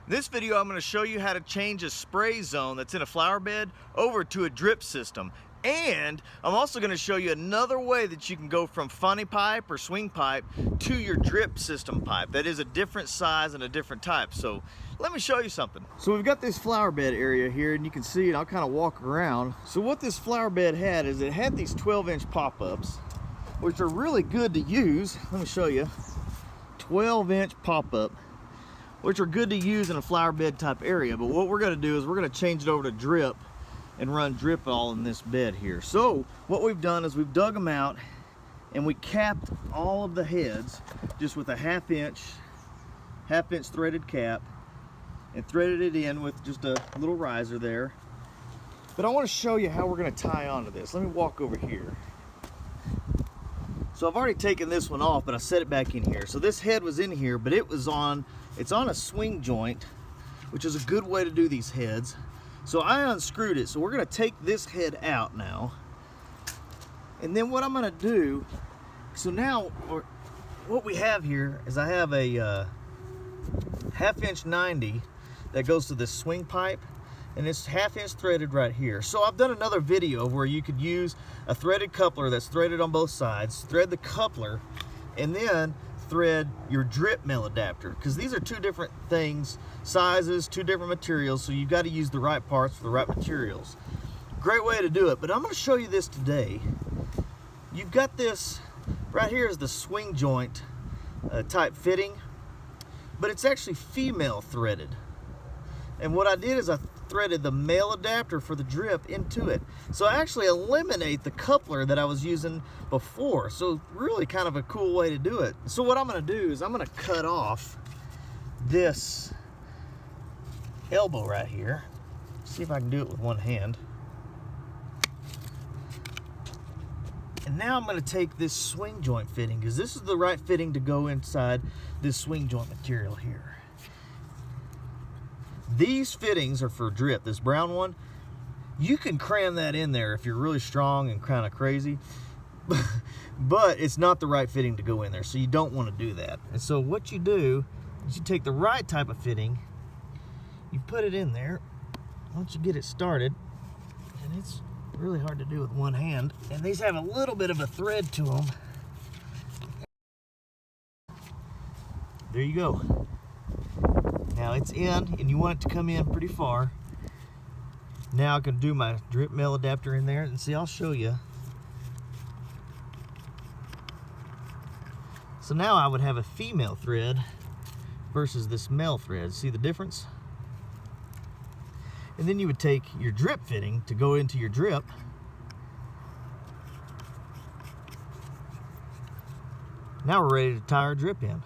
This video I'm going to show you how to change a spray zone that's in a flower bed over to a drip system. And I'm also going to show you another way that you can go from funny pipe or swing pipe to your drip system pipe. That is a different size and a different type. So let me show you something. So we've got this flower bed area here, and you can see it. I'll kind of walk around. So what this flower bed had is it had these 12-inch pop-ups, which are really good to use. Let me show you. 12-inch pop-up, which are good to use in a flower bed type area. But what we're going to do is we're going to change it over to drip and run drip all in this bed here. So what we've done is we've dug them out and we capped all of the heads just with a half inch threaded cap and threaded it in with just a little riser there. But I want to show you how we're going to tie onto this. Let me walk over here. So I've already taken this one off, but I set it back in here. So this head was in here, but it's on a swing joint, which is a good way to do these heads. So I unscrewed it. So we're going to take this head out now. And then what I'm going to do, so now what we have here is I have a half-inch 90 that goes to this swing pipe, and it's half-inch threaded right here. So I've done another video where you could use a threaded coupler that's threaded on both sides, thread the coupler, and then thread your drip male adapter, because these are two different things, sizes, two different materials, so you've got to use the right parts for the right materials. Great way to do it, but I'm going to show you this today. You've got this right here is the swing joint type fitting, but it's actually female threaded. And what I did is I threaded the male adapter for the drip into it. So I actually eliminate the coupler that I was using before. So really kind of a cool way to do it. So what I'm going to do is I'm going to cut off this elbow right here. See if I can do it with one hand. And now I'm going to take this swing joint fitting, because this is the right fitting to go inside this swing joint material here. These fittings are for drip. This brown one, you can cram that in there if you're really strong and kind of crazy, but it's not the right fitting to go in there, so you don't want to do that. And so what you do is you take the right type of fitting, you put it in there. Once you get it started, and it's really hard to do with one hand, and these have a little bit of a thread to them. There you go. Now it's in, and you want it to come in pretty far. Now I can do my drip male adapter in there, and see, I'll show you. So now I would have a female thread versus this male thread. See the difference? And then you would take your drip fitting to go into your drip. Now we're ready to tie our drip in.